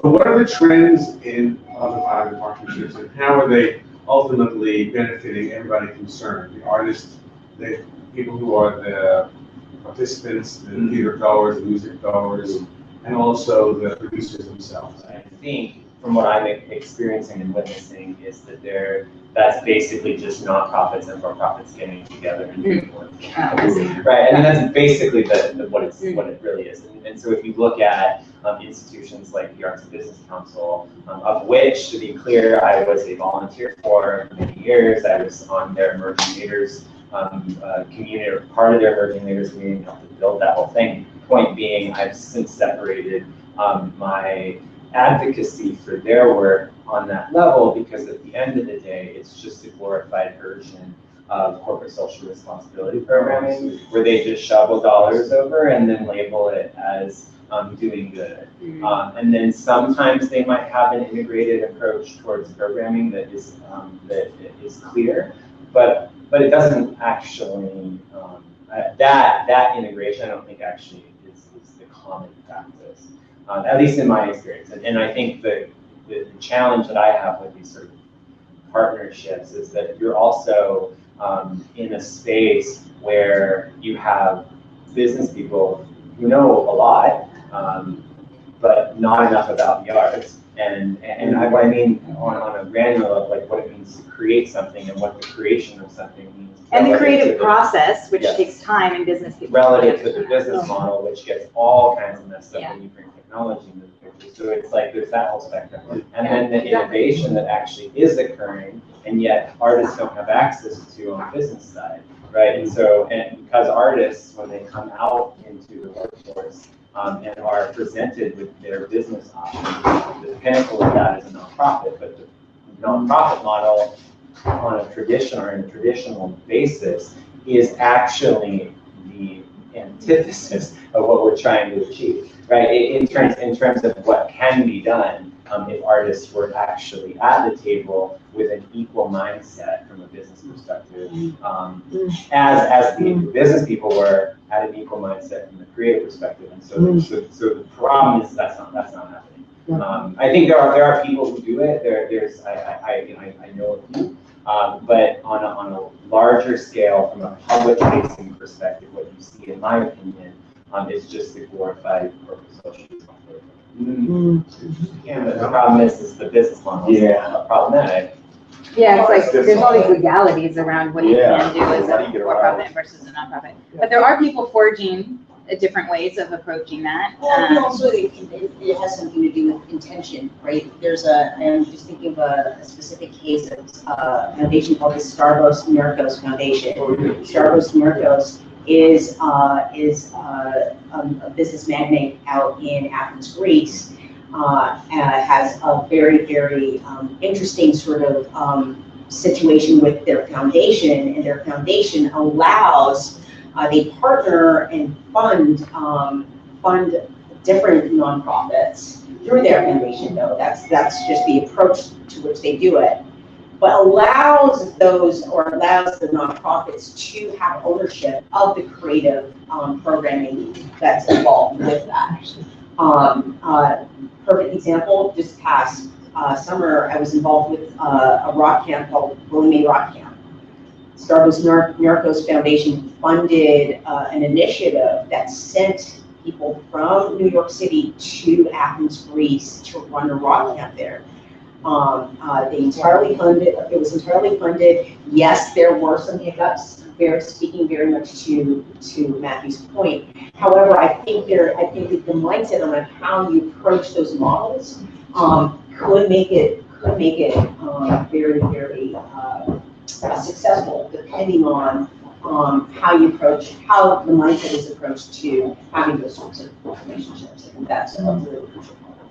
So what are the trends in public-private partnerships, and how are they ultimately benefiting everybody concerned? The artists, the people who are the participants, the theater goers, the music goers, and also the producers themselves. I think from what I'm experiencing and witnessing is that that's basically just nonprofits and for-profits getting together and doing work. Right, I mean, that's basically what it really is. And so if you look at institutions like the Arts and Business Council, of which, to be clear, I was a volunteer for many years. I was on their emerging leaders community, or part of their emerging leaders community, helped to build that whole thing. Point being, I've since separated my advocacy for their work on that level, because at the end of the day, it's just a glorified version of corporate social responsibility programming, where they just shovel dollars over and then label it as doing good. And then sometimes they might have an integrated approach towards programming that is clear, but it doesn't actually, that integration, I don't think actually is the common practice, at least in my experience. And I think the challenge that I have with these sort of partnerships is that you're also in a space where you have business people who know a lot, but not enough about the arts. And what I mean on a granular level, like what it means to create something and what the creation of something means. And the creative process, which takes time, and business people. Relative to the business model, which gets all kinds of messed up when you bring technology into the picture. So it's like there's that whole spectrum. And then the innovation that actually is occurring, and yet artists don't have access to on the business side, right? And so, and because artists, when they come out into the workforce, and are presented with their business options, the pinnacle of that is a nonprofit, but the nonprofit model on a traditional basis is actually the antithesis of what we're trying to achieve, right? In terms of what can be done if artists were actually at the table with an equal mindset from a business perspective, as the business people were at an equal mindset from the creative perspective. And so the problem is that's not happening. I think there are people who do it. I know a few. But on a larger scale, from a public-facing perspective, what you see, in my opinion, is just the glorified corporate social responsibility. And the problem is the business model is problematic. Yeah, it's like there's all these legalities around what you can do as a for-profit versus a nonprofit. But there are people forging different ways of approaching that. Well, also it has something to do with intention, right? I'm just thinking of a specific case of a foundation called the Stavros Mirkos Foundation. Stavros Mirkos is a business magnate out in Athens, Greece. Has a very, very interesting sort of situation with their foundation, and their foundation allows they partner and fund different nonprofits through their foundation. Though that's just the approach to which they do it, but allows the nonprofits to have ownership of the creative programming that's involved with that. Perfect example, just past summer, I was involved with a rock camp called Willie Mae Rock Camp. Stavros Mirkos Foundation funded an initiative that sent people from New York City to Athens, Greece to run a rock camp there. It was entirely funded. Yes, there were some hiccups. Speaking very much to Mathew's point. However, I think the mindset around how you approach those models could make it very, very successful, depending on how the mindset is approached to having those sorts of relationships. And that's a really crucial part.